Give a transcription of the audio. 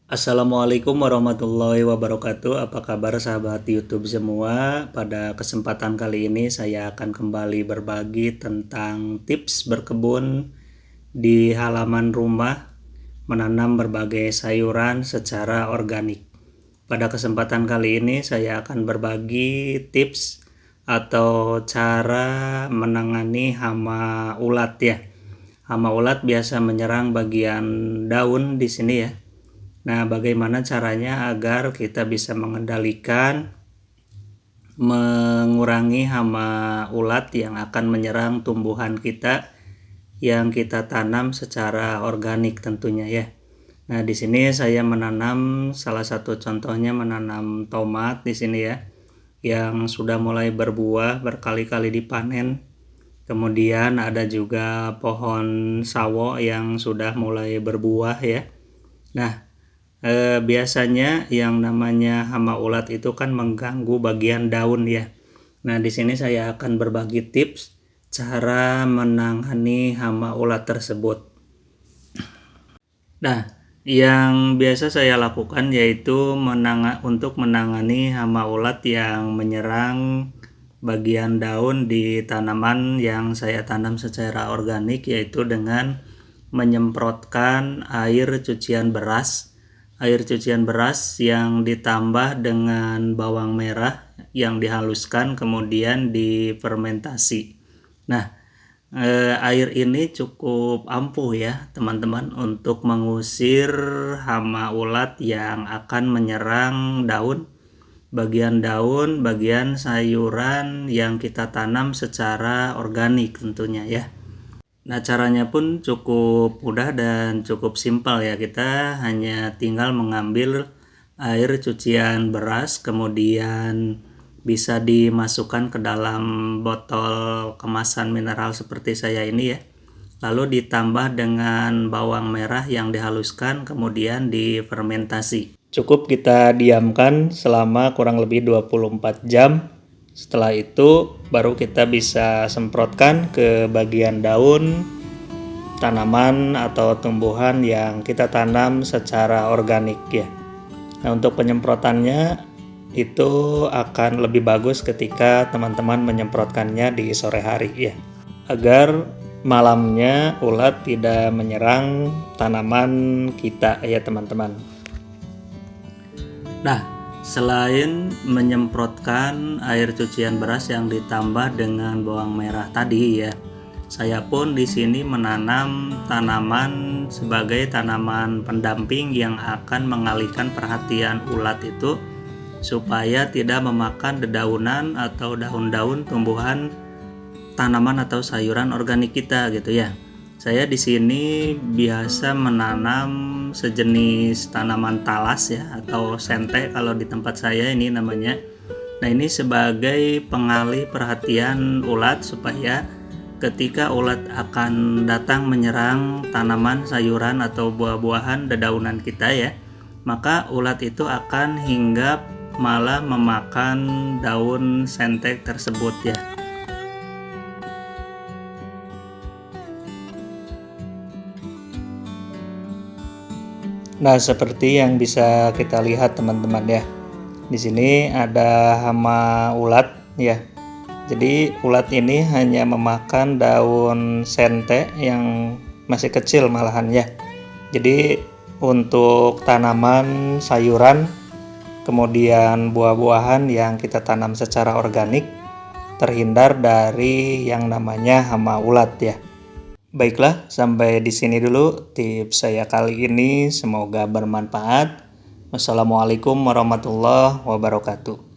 Assalamualaikum warahmatullahi wabarakatuh. Apa kabar sahabat YouTube semua? Pada kesempatan kali ini saya akan kembali berbagi tentang tips berkebun di halaman rumah, menanam berbagai sayuran secara organik. Pada kesempatan kali ini saya akan berbagi tips atau cara menangani hama ulat ya. Hama ulat biasa menyerang bagian daun di sini ya. Nah, bagaimana caranya agar kita bisa mengurangi hama ulat yang akan menyerang tumbuhan kita yang kita tanam secara organik tentunya ya. Nah, di sini saya menanam salah satu contohnya menanam tomat di sini ya, yang sudah mulai berbuah, berkali-kali dipanen. Kemudian ada juga pohon sawo yang sudah mulai berbuah ya. Nah, biasanya yang namanya hama ulat itu kan mengganggu bagian daun ya. Nah, di sini saya akan berbagi tips cara menangani hama ulat tersebut. Nah, yang biasa saya lakukan yaitu untuk menangani hama ulat yang menyerang bagian daun di tanaman yang saya tanam secara organik, yaitu dengan menyemprotkan air cucian beras yang ditambah dengan bawang merah yang dihaluskan kemudian difermentasi. Nah, air ini cukup ampuh ya teman-teman untuk mengusir hama ulat yang akan menyerang bagian sayuran yang kita tanam secara organik tentunya ya. Nah, caranya pun cukup mudah dan cukup simpel ya. Kita hanya tinggal mengambil air cucian beras, kemudian bisa dimasukkan ke dalam botol kemasan mineral seperti saya ini ya. Lalu ditambah dengan bawang merah yang dihaluskan, kemudian difermentasi. Cukup kita diamkan selama kurang lebih 24 jam. Setelah itu baru kita bisa semprotkan ke bagian daun tanaman atau tumbuhan yang kita tanam secara organik ya. Nah, untuk penyemprotannya itu akan lebih bagus ketika teman-teman menyemprotkannya di sore hari ya, agar malamnya ulat tidak menyerang tanaman kita ya teman-teman. Nah, selain menyemprotkan air cucian beras yang ditambah dengan bawang merah tadi ya, saya pun di sini menanam tanaman sebagai tanaman pendamping yang akan mengalihkan perhatian ulat itu supaya tidak memakan dedaunan atau daun-daun tumbuhan tanaman atau sayuran organik kita gitu ya. Saya di sini biasa menanam sejenis tanaman talas ya, atau sente kalau di tempat saya ini namanya. Nah, ini sebagai pengalih perhatian ulat supaya ketika ulat akan datang menyerang tanaman sayuran atau buah-buahan dedaunan kita ya, maka ulat itu akan hinggap malah memakan daun sente tersebut ya. Nah, seperti yang bisa kita lihat teman-teman ya. Di sini ada hama ulat ya. Jadi ulat ini hanya memakan daun sente yang masih kecil malahan ya. Jadi untuk tanaman sayuran kemudian buah-buahan yang kita tanam secara organik terhindar dari yang namanya hama ulat ya. Baiklah, sampai di sini dulu tips saya kali ini. Semoga bermanfaat. Wassalamualaikum warahmatullahi wabarakatuh.